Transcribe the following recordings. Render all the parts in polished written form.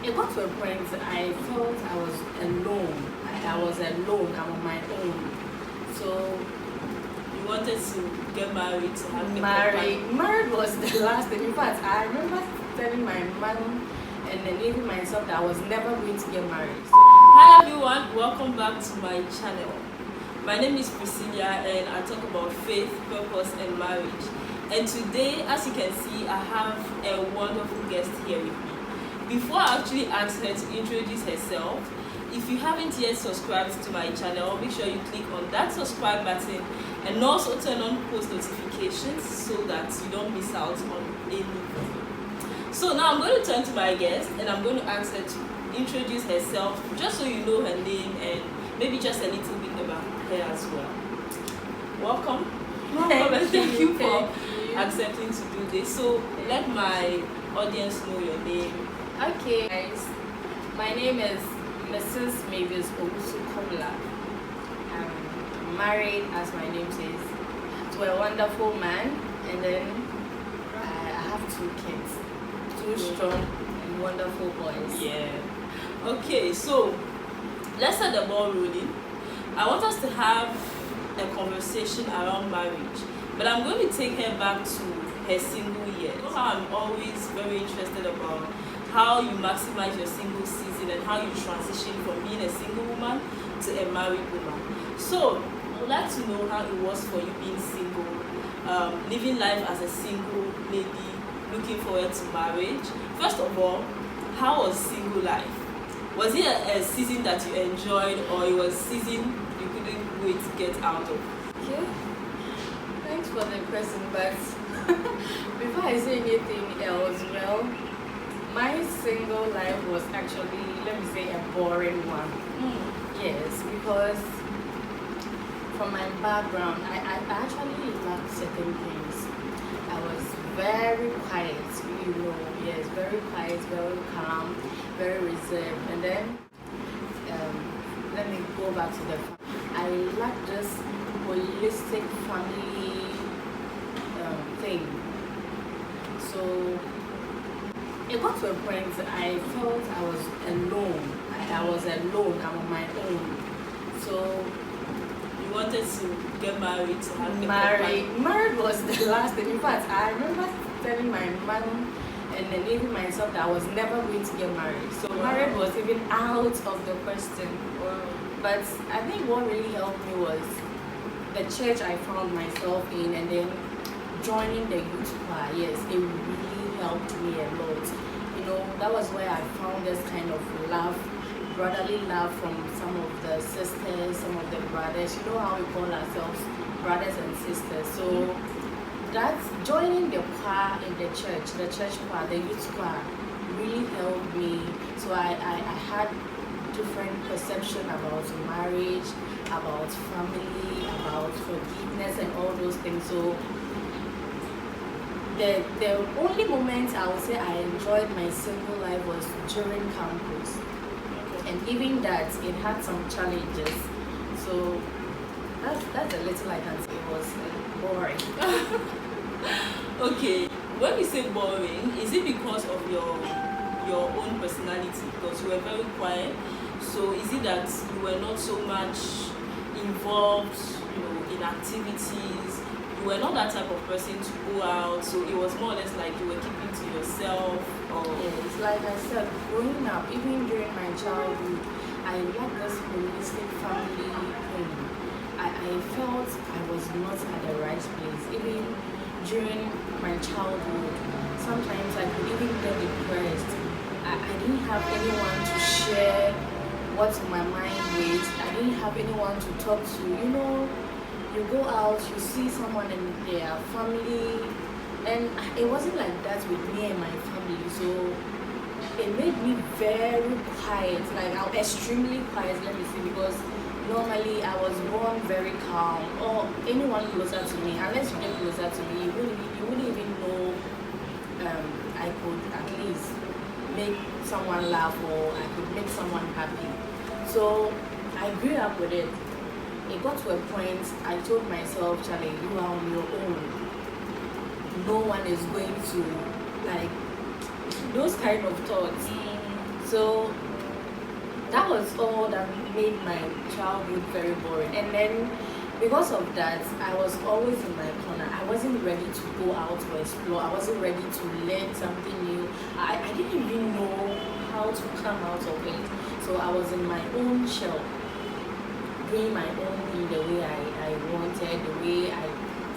it got to a point I felt I was alone. I was alone. I'm on my own. So You wanted to get married to have a married was the last thing. In fact, I remember telling my mom and then even myself that I was never going to get married. Hi everyone, welcome back to my channel. My name is Priscilla and I talk about faith, purpose and marriage. And today, as you can see, I have a wonderful guest here with me. Before I actually ask her to introduce herself, if you haven't yet subscribed to my channel, make sure you click on that subscribe button and also turn on post notifications so that you don't miss out on any video. So now I'm going to turn to my guest and I'm going to ask her to introduce herself just so you know her name and maybe just a little bit about her as well. Welcome. Thank you for accepting to do this. So let my audience know your name. Okay, guys. My name is Mrs. Mavis C. I'm married, as my name says, to a wonderful man, and then I have 2 kids, 2 strong and wonderful boys. Yeah. Okay, so let's start the ball rolling. I want us to have a conversation around marriage, but I'm going to take her back to her single years. You know how I'm always very interested about how you maximize your single season and how you transition from being a single woman to a married woman. So I would like to know how it was for you being single, living life as a single lady, looking forward to marriage. First of all, how was single life? Was it a season that you enjoyed, or it was a season you couldn't wait to get out of? Okay, thanks for the question, but before I say anything else, well, my single life was actually, let me say, a boring one. Yes, because from my background, I actually lacked certain things. I was very quiet, yes, very quiet, very calm, very reserved. And then, let me go back to the I lacked this holistic family thing. So it got to a point I felt I was alone. I was alone. I'm on my own. So you wanted to get married to have married was the last thing. In fact, I remember telling my mom and then even myself that I was never going to get married. So marriage was even out of the question. But I think what really helped me was the church I found myself in, and then joining the youth choir. Yes, it really helped me a lot. That was where I found this kind of love, brotherly love from some of the sisters, some of the brothers. You know how we call ourselves brothers and sisters. So that's joining the choir in the church choir, the youth choir, really helped me. So I had different perception about marriage, about family, about forgiveness and all those things. So the only moment I would say I enjoyed my single life was during campus. And even that, it had some challenges. So that's a little I can say it was boring. Okay, when you say boring, is it because of your own personality? Because you were very quiet. So is it that you were not so much involved, in activities? You were not that type of person to go out, so it was more or less like you were keeping to yourself? Or yes, like I said, growing up, even during my childhood, I liked this holistic family thing. I felt I was not at the right place. Even during my childhood, sometimes I could even get depressed. I didn't have anyone to share what's in my mind with. I didn't have anyone to talk to. You go out, you see someone in their family, and it wasn't like that with me and my family. So it made me very quiet, like I'm extremely quiet, let me see, because normally I was born very calm, or anyone closer to me, unless you get closer to me, you wouldn't even know I could at least make someone laugh, or I could make someone happy. So I grew up with it. It got to a point I told myself, Charlie, you are on your own. No one is going to, like, those kind of thoughts. So that was all that made my childhood very boring. And then because of that, I was always in my corner. I wasn't ready to go out to explore. I wasn't ready to learn something new. I didn't even know how to come out of it. So I was in my own shell, doing my own thing the way I wanted, the way I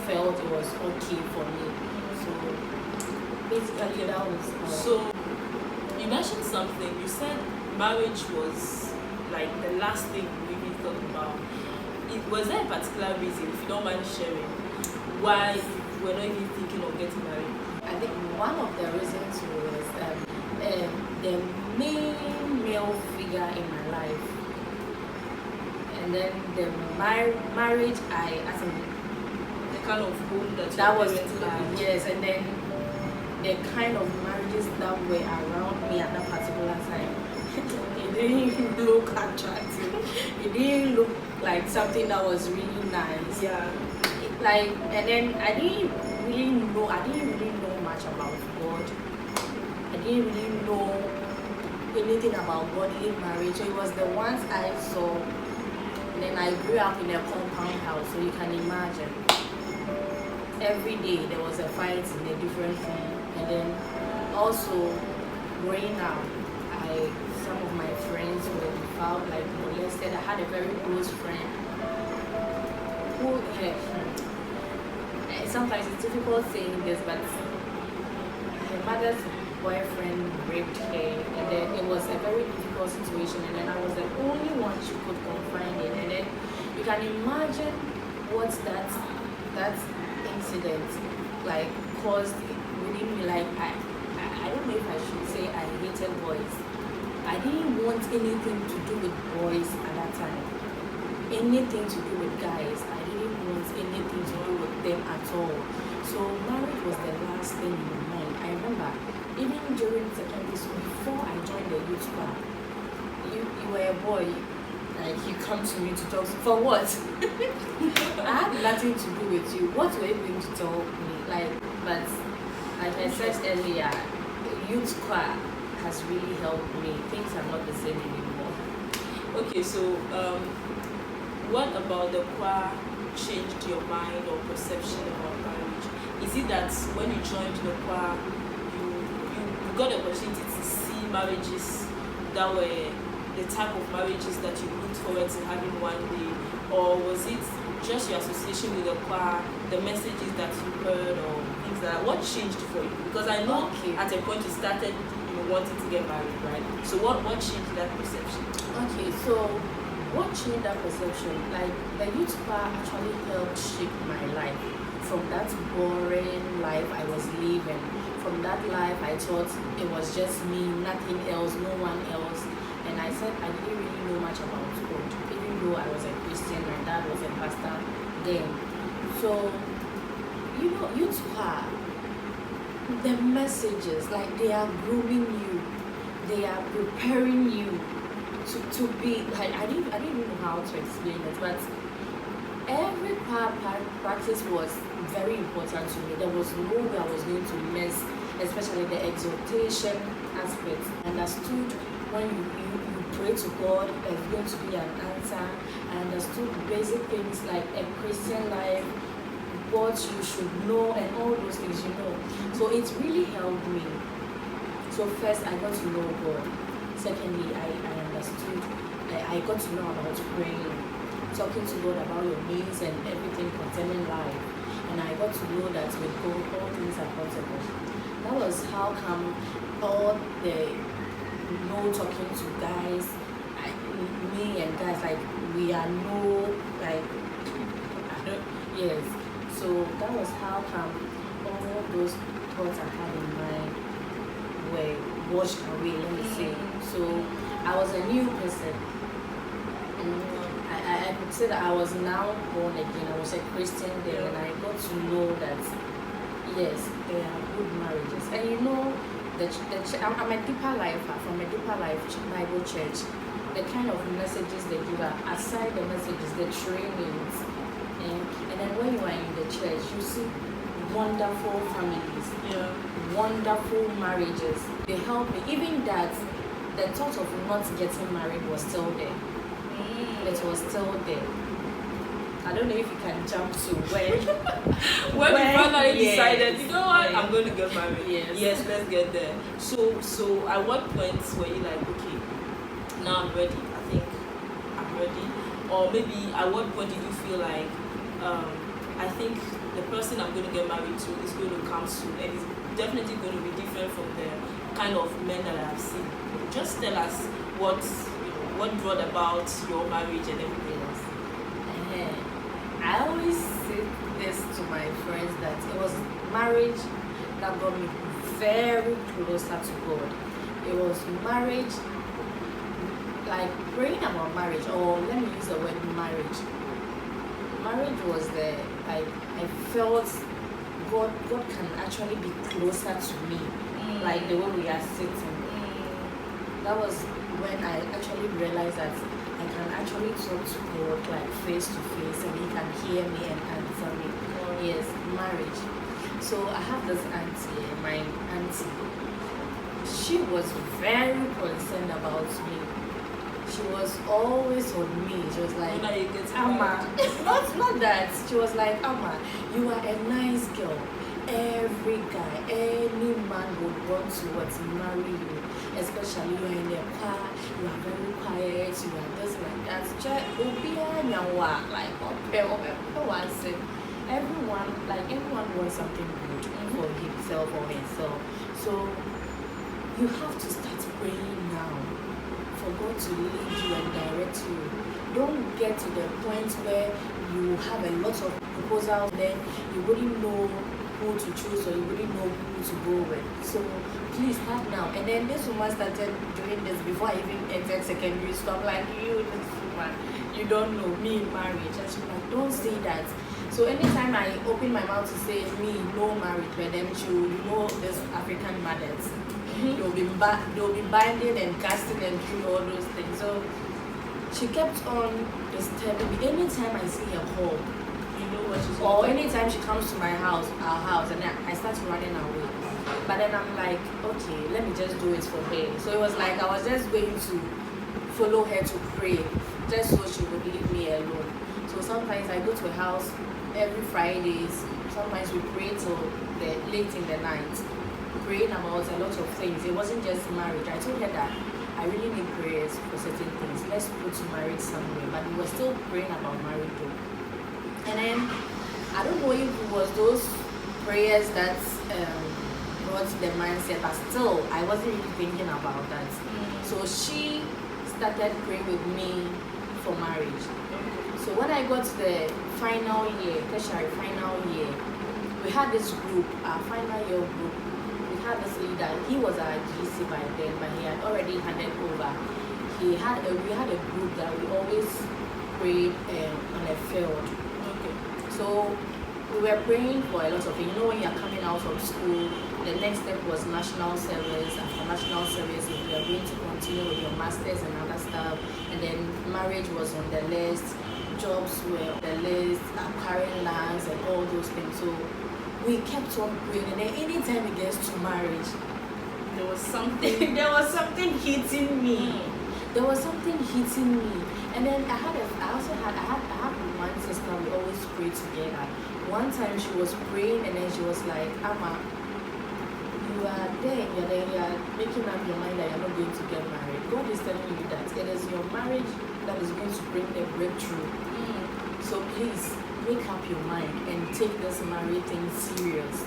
felt it was okay for me. So basically that was So you mentioned something. You said marriage was like the last thing we really thought about. Was there a particular reason, if you don't mind sharing, why you were not even thinking of getting married? I think one of the reasons was the main male figure in my life, and then the marriage as in The kind of home that that your was parents had. yes, and then the kind of marriages that were around me at that particular time, it didn't look attractive. It didn't look like something that was really nice. Yeah. Like, and then I didn't really know much about God. I didn't really know anything about godly marriage. So it was the ones I saw. And then I grew up in a compound house, so you can imagine. Every day there was a fight in a different room. And then also growing up, some of my friends were found like molested. I had a very close friend who sometimes it's difficult saying this, but her mother's boyfriend raped her, and then it was a very difficult situation, and then I was the only one she could confide in, and then you can imagine what that incident like caused within me. Like I don't know if I should say I hated boys. I didn't want anything to do with boys at that time. Anything to do with guys. I didn't want anything to do with them at all. So marriage was the last thing in my mind. I remember even during secondary school, before I joined the youth club, you were a boy. Like you come to me to talk for what? I had nothing to do with you. What were you going to tell me? But like I said earlier, youth club has really helped me. Things are not the same anymore. Okay, so what about the choir changed your mind or perception about marriage? Is it that when you joined the choir, you got the opportunity to see marriages that were the type of marriages that you looked forward to having one day, or was it just your association with the choir, the messages that you heard, or things like that? What changed for you? Because I know at a point you started wanting to get married, right? So what changed that perception? Okay, so what changed that perception? Like the youth choir actually helped shape my life from that boring life I was living. From that life I thought it was just me, nothing else, no one else. And I said I didn't really know much about God, even though I was a Christian, my dad was a pastor then. So youth choir, the messages, like they are grooming you, they are preparing you to be like I didn't even know how to explain it, but every practice was very important to me. There was no way I was going to miss, especially the exhortation aspect. I understood when you pray to God, there's going to be an answer. I understood basic things like a Christian life, what you should know, and all those things, So it really helped me. So first, I got to know God. Secondly, I understood, I got to know about praying, talking to God about your needs and everything concerning life. And I got to know that with God, all things are possible. That was how come all the talking to guys, me and guys, like we are yes. So that was how come all those thoughts I had in mind were washed away, let me say. So I was a new person. I could say that I was now born again. I was a Christian then, and I got to know that yes, there are good marriages. And I'm a deeper life from a deeper life Bible church. The kind of messages they give are aside the messages, the trainings, and then when you are in the church, you see wonderful families, wonderful marriages. They help me. Even that the thought of not getting married was still there. It was still there. I don't know if you can jump to when when you finally yes, decided, you know what, yes. I'm going to get married. Yes. Let's get there. So at what point were you like, okay, now I'm ready, I think I'm ready? Or maybe at what point did you feel like, I think the person I'm going to get married to is going to come soon, and it's definitely going to be different from the kind of men that I've seen? Just tell us what brought about your marriage and everything else. I always say this to my friends that it was marriage that got me very closer to God. It was marriage, like praying about marriage, or let me use the word marriage. Marriage was the I felt God can actually be closer to me, like the way we are sitting. That was when I actually realized that I can actually talk to God like face to face, and He can hear me and answer me. Yes, marriage. So I have this auntie, my auntie. She was very concerned about me. She was always on me. She was like, Amma, not that. She was like, Amma, you are a nice girl. Every guy, any man would want to marry you. Especially you're in a car, you are very quiet, you are this like that. Everyone wants something good for himself or herself. So you have to start praying now for God to lead you and direct you. Don't get to the point where you have a lot of proposals, then you wouldn't know who to choose or you wouldn't know who to go with. So please start now. And then this woman started doing this before I even entered secondary school. I'm like, this woman, you don't know me, marriage. And she's like, don't say that. So anytime I open my mouth to say me, no marriage, but then you know this African mothers, they'll be binding and casting and doing all those things. So she kept on disturbing me. Anytime I see her call, or anytime she comes to our house, and I start running away. But then I'm like, okay, let me just do it for her. So it was like I was just going to follow her to pray, just so she would leave me alone. So sometimes I go to her house every Fridays. Sometimes we pray till late in the night, praying about a lot of things. It wasn't just marriage. I told her that I really need prayers for certain things. Let's put marriage somewhere. But we were still praying about marriage though. And then I don't know if it was those prayers that brought the mindset, but still I wasn't really thinking about that. So she started praying with me for marriage. So when I got to the final year, tertiary final year, we had this group, our final year group. We had this leader. He was our GC by then, but he had already handed over. We had a group that we always prayed on a field. So we were praying for a lot of things. You know, when you're coming out from school, the next step was national service. After national service, if you are going to continue with your masters and other stuff, and then marriage was on the list, jobs were on the list, acquiring lands and all those things. So we kept on praying, and then anytime it gets to marriage, there was something hitting me. There was something hitting me. And then I had one sister, we always pray together. One time she was praying and then she was like, Amma, you are there, you are making up your mind that you're not going to get married. God is telling you that it is your marriage that is going to bring the breakthrough. So please, make up your mind and take this marriage thing serious.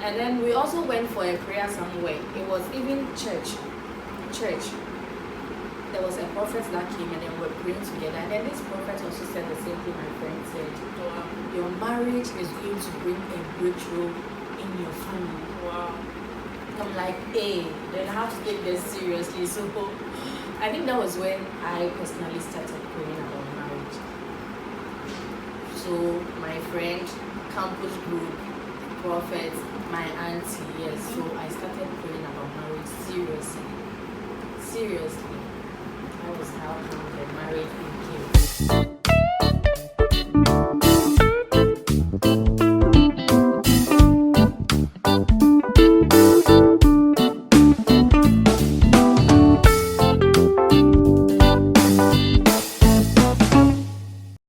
And then we also went for a prayer somewhere. It was even church. There was a prophet that came and then we were praying together. And then this prophet also said the same thing my friend said. Your marriage is going to bring a breakthrough in your family. Wow. I'm like, hey, then I have to take this seriously. So I think that was when I personally started praying about marriage. So my friend, campus group, prophet, my auntie, yes. So I started praying about marriage seriously. That was how the marriage became.